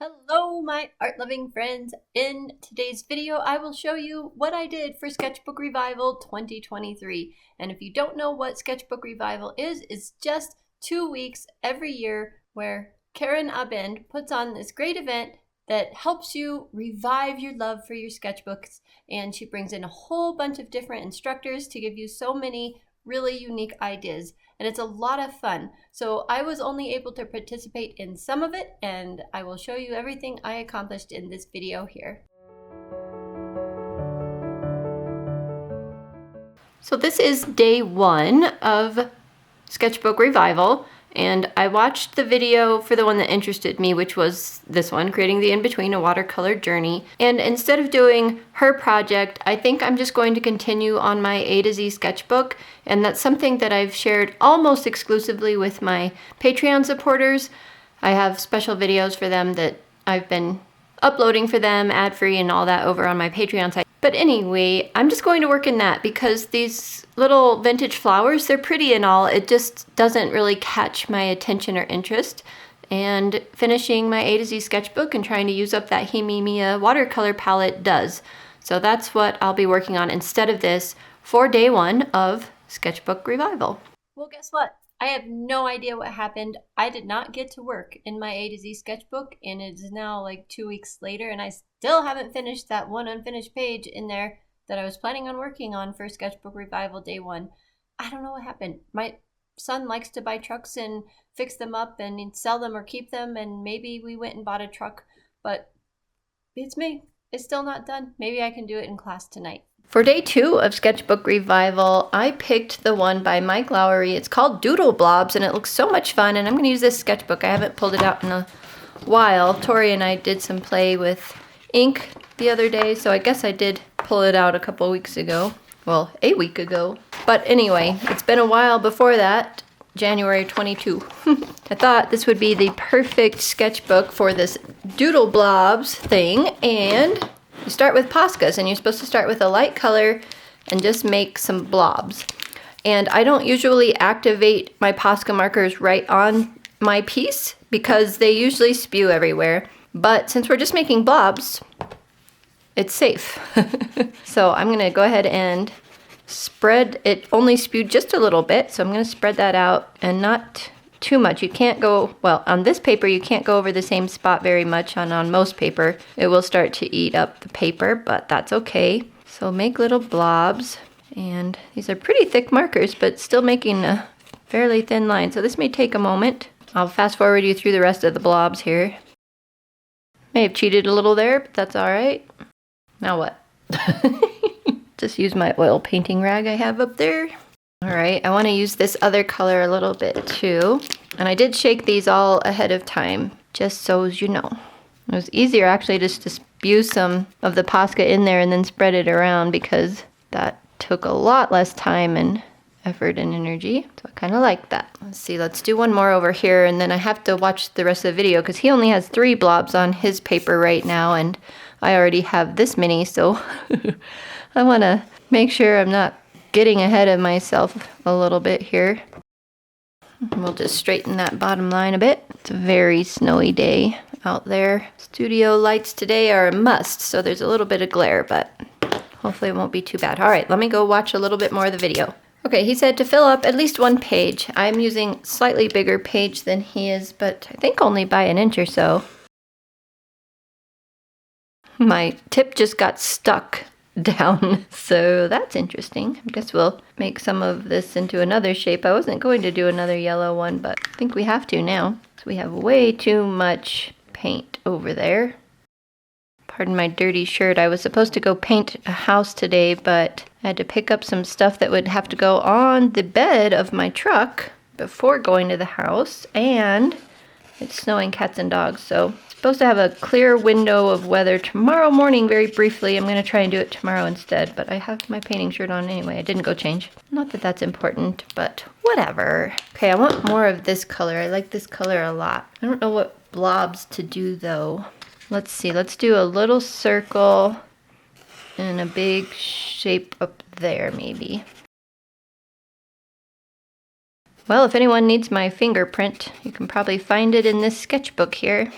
Hello, my art-loving friends. In today's video, I will show you what I did for Sketchbook Revival 2023. And if you don't know what Sketchbook Revival is, it's just 2 weeks every year where Karen Abend puts on this great event that helps you revive your love for your sketchbooks. And she brings in a whole bunch of different instructors to give you so many really unique ideas, and it's a lot of fun. So I was only able to participate in some of it, and I will show you everything I accomplished in this video here. So this is day 1 of Sketchbook Revival, and I watched the video for the one that interested me, which was this one, Creating the In-Between, a Watercolor Journey. And instead of doing her project, I think I'm just going to continue on my A to Z sketchbook, and that's something that I've shared almost exclusively with my Patreon supporters. I have special videos for them that I've been uploading for them, ad-free and all that, over on my Patreon site. But anyway, I'm just going to work in that because these little vintage flowers, they're pretty and all, it just doesn't really catch my attention or interest. And finishing my A to Z sketchbook and trying to use up that Himimiya watercolor palette does. So that's what I'll be working on instead of this for day 1 of Sketchbook Revival. Well, guess what? I have no idea what happened. I did not get to work in my A to Z sketchbook, and it is now like 2 weeks later, and I still haven't finished that one unfinished page in there that I was planning on working on for Sketchbook Revival day 1. I don't know what happened. My son likes to buy trucks and fix them up and sell them or keep them, and maybe we went and bought a truck, but it's me. It's still not done. Maybe I can do it in class tonight. For day 2 of Sketchbook Revival, I picked the one by Mike Lowry. It's called Doodle Blobs, and it looks so much fun, and I'm going to use this sketchbook. I haven't pulled it out in a while. Tori and I did some play with ink the other day, so I guess I did pull it out a couple weeks ago. Well, a week ago. But anyway, it's been a while before that, January 22. I thought this would be the perfect sketchbook for this Doodle Blobs thing, and you start with Poscas, and you're supposed to start with a light color and just make some blobs. And I don't usually activate my Posca markers right on my piece because they usually spew everywhere. But since we're just making blobs, it's safe. So I'm going to go ahead and spread it. Only spewed just a little bit, so I'm going to spread that out and not too much. You can't go, well, on this paper you can't go over the same spot very much. On most paper it will start to eat up the paper, but that's okay. So make little blobs, and these are pretty thick markers but still making a fairly thin line, so this may take a moment. I'll fast forward you through the rest of the blobs here. May have cheated a little there, but that's alright. Now what? Just use my oil painting rag I have up there. Alright, I want to use this other color a little bit too. And I did shake these all ahead of time, just so as you know. It was easier actually just to spew some of the Posca in there and then spread it around because that took a lot less time and effort and energy. So I kind of like that. Let's see, let's do one more over here, and then I have to watch the rest of the video because he only has 3 blobs on his paper right now, and I already have this many, so I want to make sure I'm not getting ahead of myself a little bit here. We'll just straighten that bottom line a bit. It's a very snowy day out there. Studio lights today are a must, so there's a little bit of glare, but hopefully it won't be too bad. All right, let me go watch a little bit more of the video. Okay, he said to fill up at least 1 page. I'm using slightly bigger page than he is, but I think only by an inch or so. My tip just got stuck down, so that's interesting. I guess we'll make some of this into another shape. I wasn't going to do another yellow one, but I think we have to now. So we have way too much paint over there. Pardon my dirty shirt. I was supposed to go paint a house today, but I had to pick up some stuff that would have to go on the bed of my truck before going to the house, and it's snowing cats and dogs, so supposed to have a clear window of weather tomorrow morning very briefly. I'm going to try and do it tomorrow instead, but I have my painting shirt on anyway. I didn't go change. Not that that's important, but whatever. Okay, I want more of this color. I like this color a lot. I don't know what blobs to do though. Let's see, let's do a little circle and a big shape up there maybe. Well, if anyone needs my fingerprint, you can probably find it in this sketchbook here.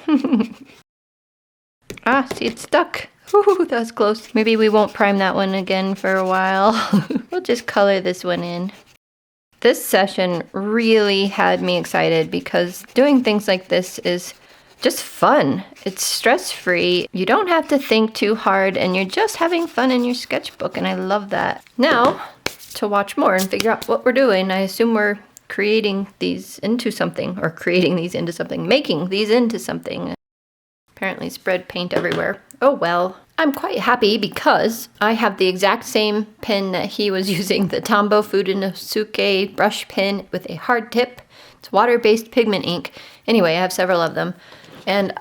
Ah, see, it's stuck. Ooh, that was close. Maybe we won't prime that one again for a while. We'll just color this one in. This session really had me excited because doing things like this is just fun. It's stress-free. You don't have to think too hard and you're just having fun in your sketchbook, and I love that. Now, to watch more and figure out what we're doing, I assume we're creating these into something, or creating these into something, making these into something. Apparently spread paint everywhere. Oh well. I'm quite happy because I have the exact same pen that he was using, the Tombow Fudenosuke brush pen with a hard tip. It's water-based pigment ink. Anyway, I have several of them. And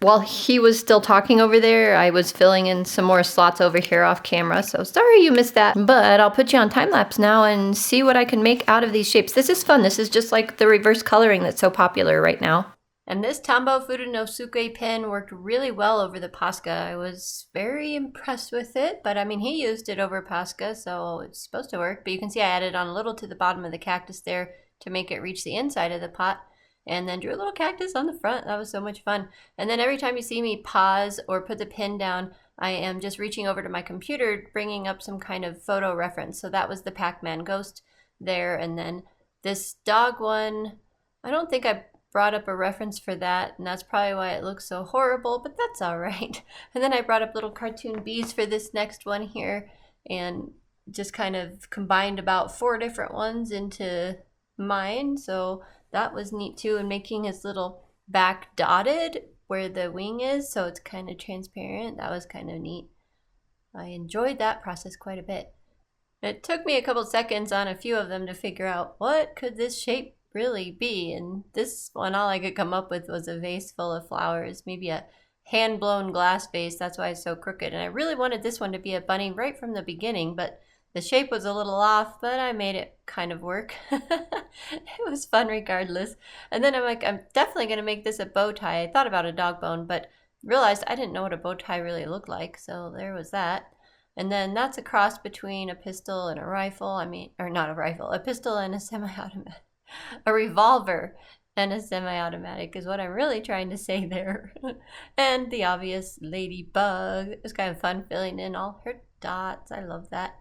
while he was still talking over there, I was filling in some more slots over here off camera, so sorry you missed that. But I'll put you on time-lapse now and see what I can make out of these shapes. This is fun. This is just like the reverse coloring that's so popular right now. And this Tombow Fudenosuke pen worked really well over the Posca. I was very impressed with it, but I mean, he used it over Posca, so it's supposed to work. But you can see I added on a little to the bottom of the cactus there to make it reach the inside of the pot, and then drew a little cactus on the front. That was so much fun. And then every time you see me pause or put the pen down, I am just reaching over to my computer, bringing up some kind of photo reference. So that was the Pac-Man ghost there, and then this dog one, I don't think I brought up a reference for that, and that's probably why it looks so horrible, but that's all right. And then I brought up little cartoon bees for this next one here, and just kind of combined about 4 different ones into mine, so that was neat too. And making his little back dotted where the wing is, so it's kind of transparent. That was kind of neat. I enjoyed that process quite a bit. It took me a couple seconds on a few of them to figure out what could this shape really be, and this one all I could come up with was a vase full of flowers, maybe a hand-blown glass vase. That's why it's so crooked, and I really wanted this one to be a bunny right from the beginning, but the shape was a little off, but I made it kind of work. It was fun regardless. And then I'm like, I'm definitely going to make this a bow tie. I thought about a dog bone, but realized I didn't know what a bow tie really looked like, so there was that. And then that's a cross between a pistol and a rifle. I mean, or not a rifle, a pistol and a semi-automatic. A revolver and a semi-automatic is what I'm really trying to say there. And the obvious ladybug. It was kind of fun filling in all her dots. I love that.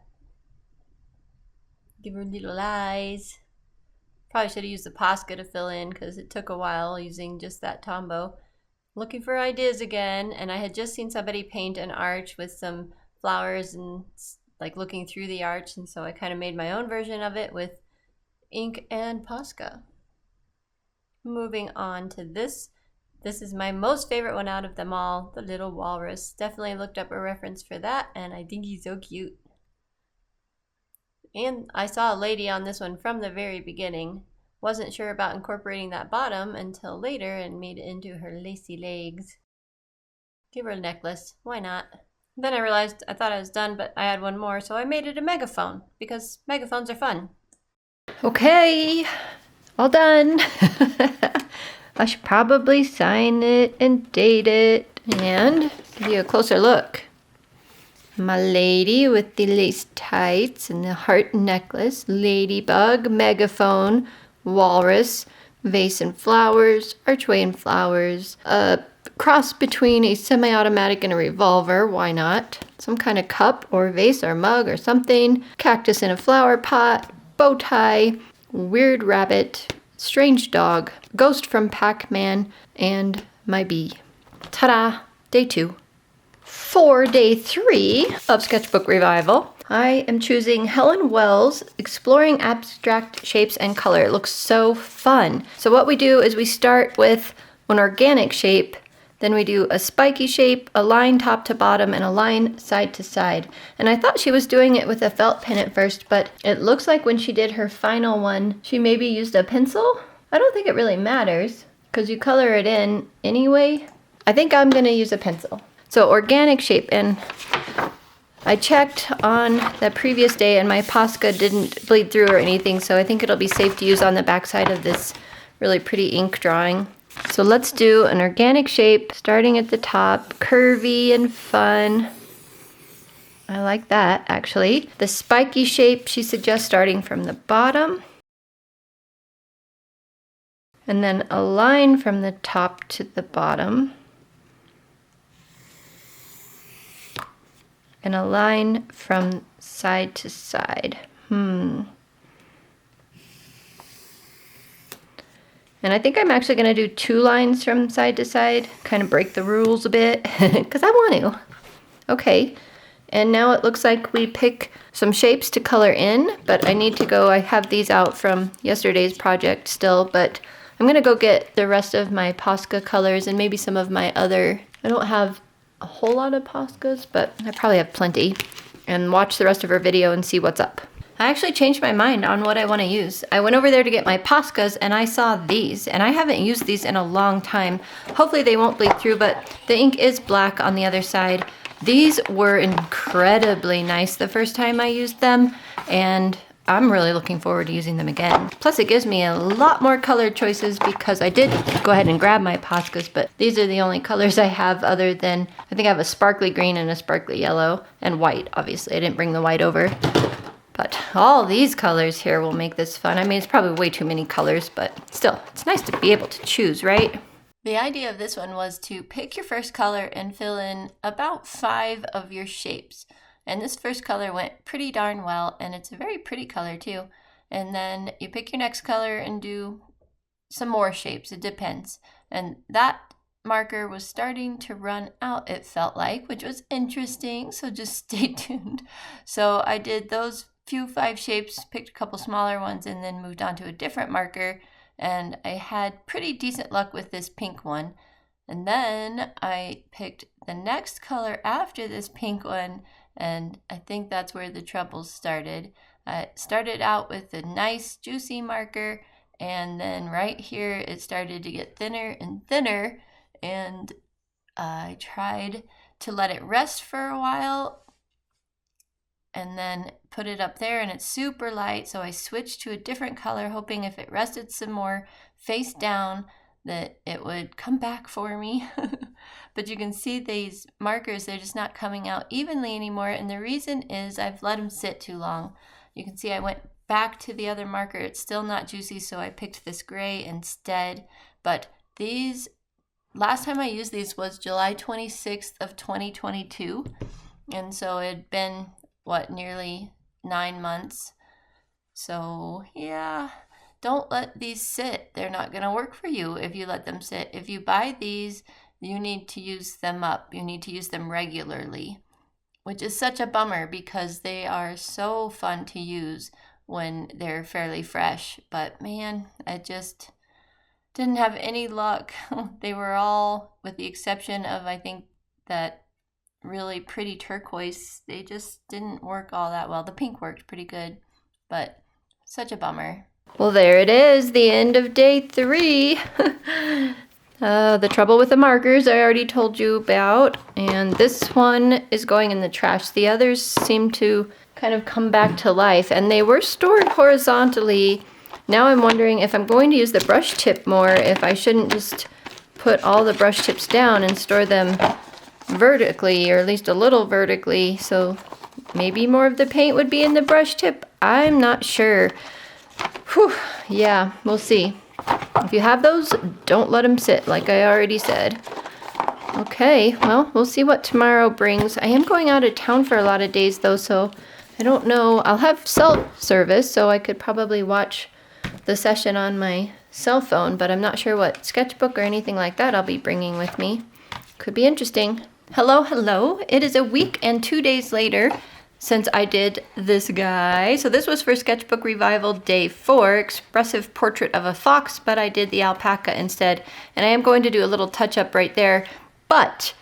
Give her little eyes. Probably should have used the Posca to fill in because it took a while using just that Tombow. Looking for ideas again, and I had just seen somebody paint an arch with some flowers and like looking through the arch, and so I kind of made my own version of it with ink and Posca. Moving on to this. This is my most favorite one out of them all, the little walrus. Definitely looked up a reference for that, and I think he's so cute. And I saw a lady on this one from the very beginning. Wasn't sure about incorporating that bottom until later and made it into her lacy legs. Give her a necklace, why not? Then I realized I thought I was done, but I had one more, so I made it a megaphone, because megaphones are fun. Okay, all done. I should probably sign it and date it and give you a closer look. My lady with the lace tights and the heart necklace, ladybug, megaphone, walrus, vase and flowers, archway and flowers, a cross between a semi-automatic and a revolver, why not? Some kind of cup or vase or mug or something, cactus in a flower pot, bow tie, weird rabbit, strange dog, ghost from Pac-Man, and my bee. Ta-da! Day 2. For day 3 of Sketchbook Revival, I am choosing Helen Wells' Exploring Abstract Shapes and Color. It looks so fun. So what we do is we start with an organic shape, then we do a spiky shape, a line top to bottom, and a line side to side. And I thought she was doing it with a felt pen at first, but it looks like when she did her final one, she maybe used a pencil. I don't think it really matters, because you color it in anyway. I think I'm gonna use a pencil. So organic shape, and I checked on the previous day and my Posca didn't bleed through or anything, so I think it'll be safe to use on the backside of this really pretty ink drawing. So let's do an organic shape, starting at the top, curvy and fun. I like that, actually. The spiky shape, she suggests starting from the bottom. And then a line from the top to the bottom. and a line from side to side. And I think I'm actually going to do 2 lines from side to side, kind of break the rules a bit, because I want to. Okay, and now it looks like we pick some shapes to color in, but I need to go, I have these out from yesterday's project still, but I'm going to go get the rest of my Posca colors and maybe some of my other, I don't have a whole lot of Poscas, but I probably have plenty, and watch the rest of her video and see what's up. I actually changed my mind on what I want to use. I went over there to get my Poscas and I saw these, and I haven't used these in a long time. Hopefully they won't bleed through, but the ink is black on the other side. These were incredibly nice the first time I used them, and I'm really looking forward to using them again. Plus it gives me a lot more color choices because I did go ahead and grab my Poscas, but these are the only colors I have other than, I think I have a sparkly green and a sparkly yellow, and white, obviously. I didn't bring the white over. But all these colors here will make this fun. I mean, it's probably way too many colors, but still, it's nice to be able to choose, right? The idea of this one was to pick your first color and fill in about 5 of your shapes. And this first color went pretty darn well, and it's a very pretty color too. And then you pick your next color and do some more shapes, it depends. And that marker was starting to run out, it felt like, which was interesting, so just stay tuned. So I did those 5 shapes, picked a couple smaller ones, and then moved on to a different marker, and I had pretty decent luck with this pink one. And then I picked the next color after this pink one, and I think that's where the troubles started. I started out with a nice juicy marker, and then right here it started to get thinner and thinner, and I tried to let it rest for a while and then put it up there, and it's super light, so I switched to a different color, hoping if it rested some more face down that it would come back for me. But you can see these markers, they're just not coming out evenly anymore, and the reason is I've let them sit too long. You can see I went back to the other marker, it's still not juicy, so I picked this gray instead. But these, last time I used these was July 26th of 2022, and so it had been nearly 9 months. So yeah, don't let these sit. They're not going to work for you if you let them sit. If you buy these, you need to use them up. You need to use them regularly, which is such a bummer because they are so fun to use when they're fairly fresh. But man, I just didn't have any luck. They were all, with the exception of, I think, that really pretty turquoise, they just didn't work all that well. The pink worked pretty good, but such a bummer. Well, there it is, the end of day 3. The trouble with the markers I already told you about, and this one is going in the trash. The others seem to kind of come back to life, and they were stored horizontally. Now I'm wondering if I'm going to use the brush tip more, if I shouldn't just put all the brush tips down and store them vertically, or at least a little vertically, so maybe more of the paint would be in the brush tip. I'm not sure. Whew, yeah, we'll see. If you have those, don't let them sit, like I already said. Okay, well, we'll see what tomorrow brings. I am going out of town for a lot of days though, so I don't know. I'll have self-service, so I could probably watch the session on my cell phone, but I'm not sure what sketchbook or anything like that I'll be bringing with me. Could be interesting. Hello, hello. It is a week and 2 days later since I did this guy. So this was for Sketchbook Revival Day 4, Expressive Portrait of a Fox, but I did the alpaca instead. And I am going to do a little touch-up right there. But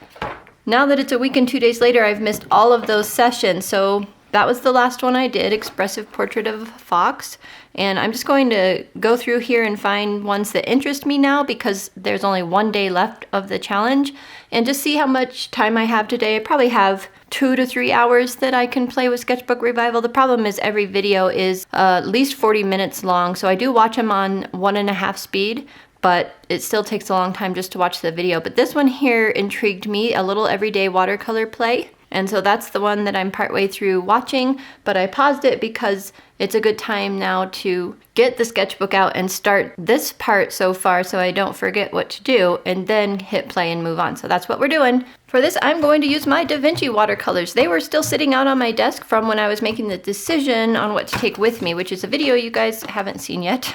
now that it's a week and 2 days later, I've missed all of those sessions. So that was the last one I did, Expressive Portrait of a Fox. And I'm just going to go through here and find ones that interest me now because there's only 1 day left of the challenge, and just see how much time I have today. I probably have 2 to 3 hours that I can play with Sketchbook Revival. The problem is every video is at least 40 minutes long, so I do watch them on 1.5 speed, but it still takes a long time just to watch the video. But this one here intrigued me, a little everyday watercolor play. And so that's the one that I'm partway through watching, but I paused it because it's a good time now to get the sketchbook out and start this part so far so I don't forget what to do, and then hit play and move on. So that's what we're doing. For this, I'm going to use my Da Vinci watercolors. They were still sitting out on my desk from when I was making the decision on what to take with me, which is a video you guys haven't seen yet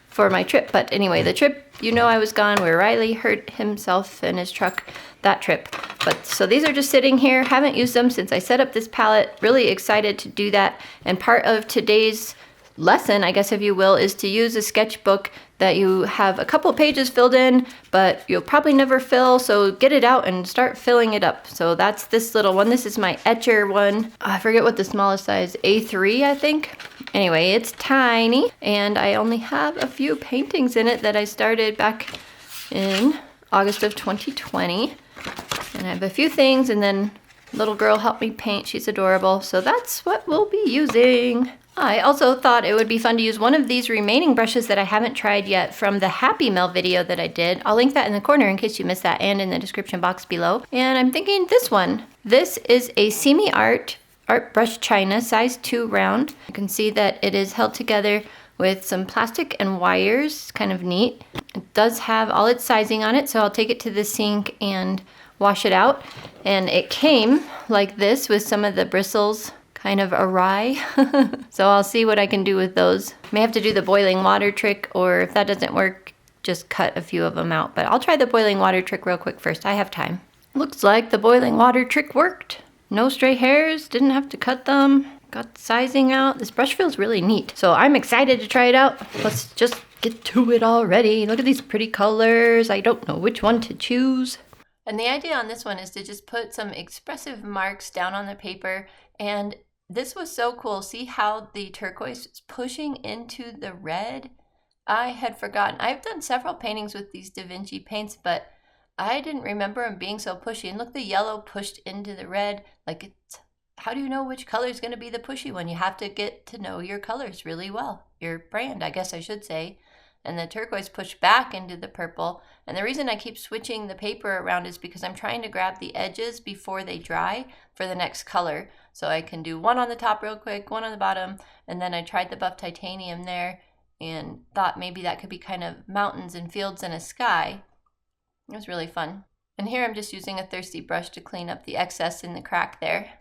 for my trip. But anyway, the trip, you know, I was gone where Riley hurt himself in his truck, that trip. But so these are just sitting here, haven't used them since I set up this palette. Really excited to do that. And part of today's lesson, I guess if you will, is to use a sketchbook that you have a couple pages filled in, but you'll probably never fill, so get it out and start filling it up. So that's this little one. This is my etcher one. I forget what the smallest size, A3 I think. Anyway, it's tiny, and I only have a few paintings in it that I started back in August of 2020. And I have a few things, and then little girl helped me paint. She's adorable. So that's what we'll be using. I also thought it would be fun to use one of these remaining brushes that I haven't tried yet from the Happy Mail video that I did. I'll link that in the corner in case you missed that, and in the description box below. And I'm thinking this one. This is a Simi Art brush china, size 2 round. You can see that it is held together with some plastic and wires. Kind of neat. It does have all its sizing on it, so I'll take it to the sink and wash it out. And it came like this with some of the bristles kind of awry. So I'll see what I can do with those. May have to do the boiling water trick, or if that doesn't work, just cut a few of them out. But I'll try the boiling water trick real quick first. I have time. Looks like the boiling water trick worked. No stray hairs, didn't have to cut them. Got the sizing out. This brush feels really neat. So I'm excited to try it out. Let's just get to it already. Look at these pretty colors. I don't know which one to choose. And the idea on this one is to just put some expressive marks down on the paper. And this was so cool. See how the turquoise is pushing into the red? I had forgotten. I've done several paintings with these Da Vinci paints, but I didn't remember them being so pushy. And look, the yellow pushed into the red. Like, it's, how do you know which color is going to be the pushy one? You have to get to know your colors really well. Your brand, I guess I should say. And the turquoise pushed back into the purple. And the reason I keep switching the paper around is because I'm trying to grab the edges before they dry for the next color. So I can do one on the top real quick, one on the bottom, and then I tried the buff titanium there and thought maybe that could be kind of mountains and fields and a sky. It was really fun. And here I'm just using a thirsty brush to clean up the excess in the crack there.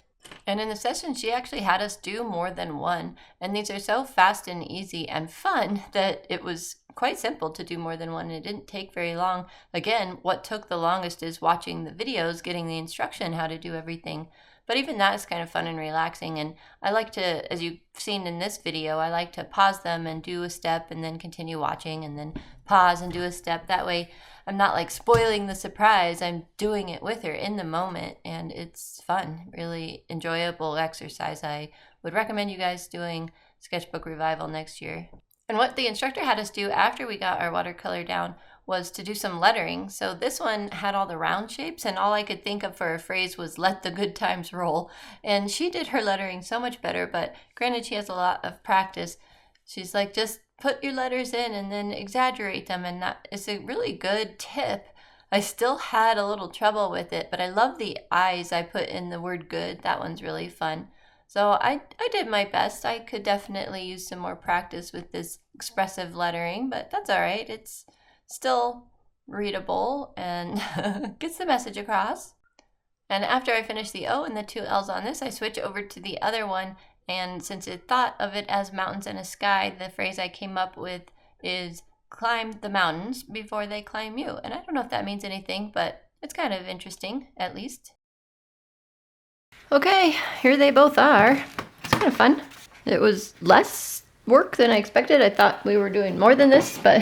And in the session, she actually had us do more than one. And these are so fast and easy and fun that it was quite simple to do more than one. It didn't take very long. Again, what took the longest is watching the videos, getting the instruction how to do everything. But even that is kind of fun and relaxing. And I like to, as you've seen in this video, I like to pause them and do a step and then continue watching and then pause and do a step. That way I'm not like spoiling the surprise. I'm doing it with her in the moment, and it's fun, really enjoyable exercise. I would recommend you guys doing Sketchbook Revival next year. And what the instructor had us do after we got our watercolor down was to do some lettering. So this one had all the round shapes, and all I could think of for a phrase was "let the good times roll." And she did her lettering so much better, but granted she has a lot of practice. She's like, just put your letters in and then exaggerate them, and it's a really good tip. I still had a little trouble with it, but I love the eyes I put in the word good. That one's really fun. So I did my best. I could definitely use some more practice with this expressive lettering, but that's all right. It's still readable and gets the message across. And after I finish the O and the 2 L's on this, I switch over to the other one. And since it thought of it as mountains and a sky, the phrase I came up with is "climb the mountains before they climb you." And I don't know if that means anything, but it's kind of interesting, at least. Okay, here they both are. It's kind of fun. It was less work than I expected. I thought we were doing more than this, but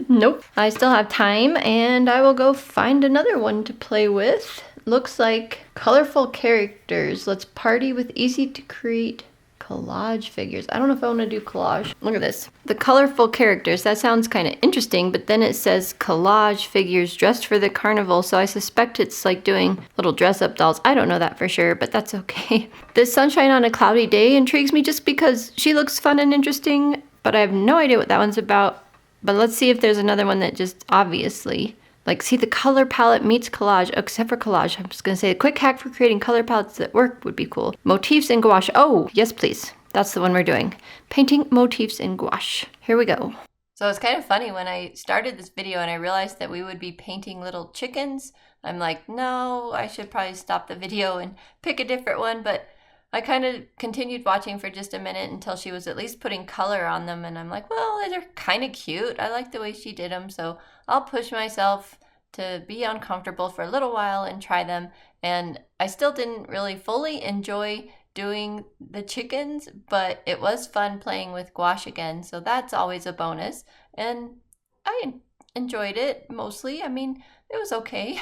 nope. I still have time, and I will go find another one to play with. Looks like colorful characters. Let's party with easy to create collage figures. I don't know if I want to do collage. Look at this. The colorful characters. That sounds kind of interesting, but then it says collage figures dressed for the carnival, so I suspect it's like doing little dress-up dolls. I don't know that for sure, but that's okay. This sunshine on a cloudy day intrigues me just because she looks fun and interesting, but I have no idea what that one's about. But let's see if there's another one that just obviously Like, see, the color palette meets collage, except for collage. I'm just going to say a quick hack for creating color palettes that work would be cool. Motifs in gouache. Oh, yes, please. That's the one we're doing. Painting motifs in gouache. Here we go. So it's kind of funny when I started this video and I realized that we would be painting little chickens. I'm like, no, I should probably stop the video and pick a different one. But I kind of continued watching for just a minute until she was at least putting color on them. And I'm like, well, they're kind of cute. I like the way she did them. So I'll push myself to be uncomfortable for a little while and try them. And I still didn't really fully enjoy doing the chickens, but it was fun playing with gouache again. So that's always a bonus. And I enjoyed it mostly. I mean, it was okay.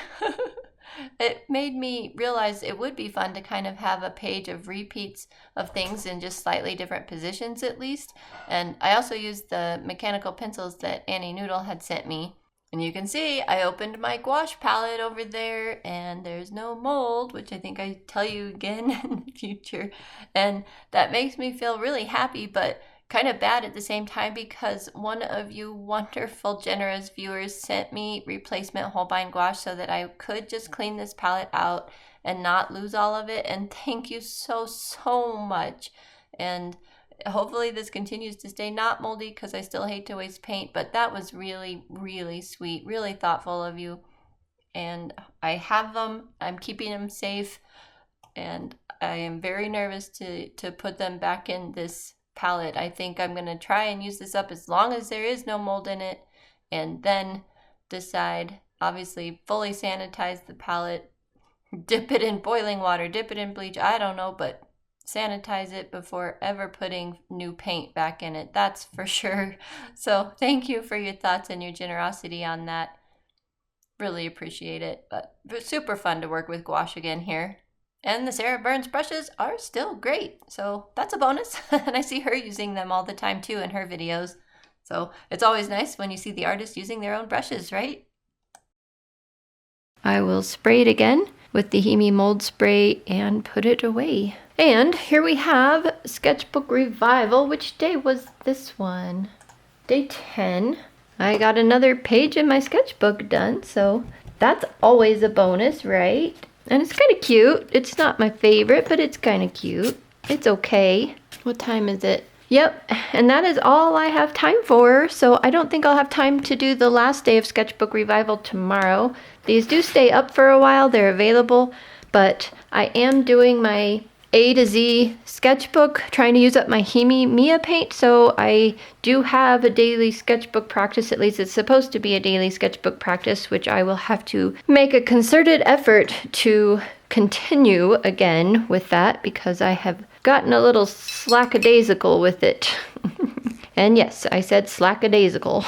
It made me realize it would be fun to kind of have a page of repeats of things in just slightly different positions at least. And I also used the mechanical pencils that Annie Noodle had sent me. And you can see I opened my gouache palette over there and there's no mold, which I think I tell you again in the future. And that makes me feel really happy, but kind of bad at the same time because one of you wonderful, generous viewers sent me replacement Holbein gouache so that I could just clean this palette out and not lose all of it. And thank you so much. And hopefully this continues to stay not moldy because I still hate to waste paint, but that was really, really sweet, really thoughtful of you. And I have them, I'm keeping them safe, and I am very nervous to put them back in this palette. I think I'm going to try and use this up as long as there is no mold in it, and then decide, obviously fully sanitize the palette, dip it in boiling water, dip it in bleach, I don't know, but sanitize it before ever putting new paint back in it. That's for sure. So thank you for your thoughts and your generosity on that. Really appreciate it. But super fun to work with gouache again here. And the Sarah Burns brushes are still great. So that's a bonus. And I see her using them all the time too in her videos. So it's always nice when you see the artist using their own brushes, right? I will spray it again with the Hemi mold spray and put it away. And here we have Sketchbook Revival. Which day was this one? Day 10. I got another page in my sketchbook done, so that's always a bonus, right? And it's kind of cute. It's not my favorite, but it's kind of cute. It's okay. What time is it? Yep, and that is all I have time for, so I don't think I'll have time to do the last day of Sketchbook Revival tomorrow. These do stay up for a while, they're available, but I am doing my A to Z sketchbook, trying to use up my Hemi Mia paint, so I do have a daily sketchbook practice, at least it's supposed to be a daily sketchbook practice, which I will have to make a concerted effort to continue again with that because I have gotten a little slackadaisical with it. And yes, I said slackadaisical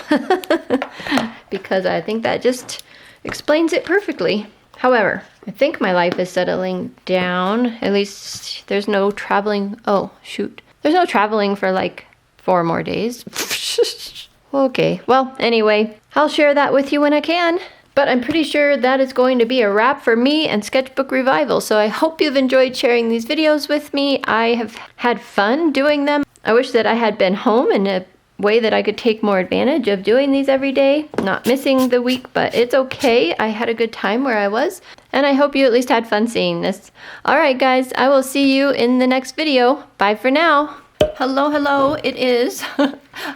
because I think that just explains it perfectly. However, I think my life is settling down. At least there's no traveling. Oh, shoot. There's no traveling for like 4 more days. Okay, well, anyway, I'll share that with you when I can. But I'm pretty sure that is going to be a wrap for me and Sketchbook Revival. So I hope you've enjoyed sharing these videos with me. I have had fun doing them. I wish that I had been home in a way that I could take more advantage of doing these every day. Not missing the week, but it's okay. I had a good time where I was. And I hope you at least had fun seeing this. Alright guys, I will see you in the next video. Bye for now. Hello. It is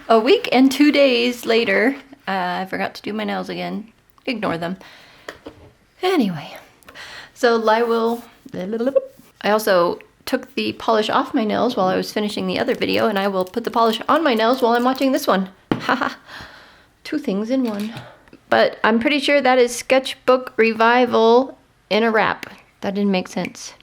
a week and 2 days later. I forgot to do my nails again. Ignore them. Anyway, so I also took the polish off my nails while I was finishing the other video, and I will put the polish on my nails while I'm watching this one. Haha, 2 things in one. But I'm pretty sure that is Sketchbook Revival in a wrap. That didn't make sense.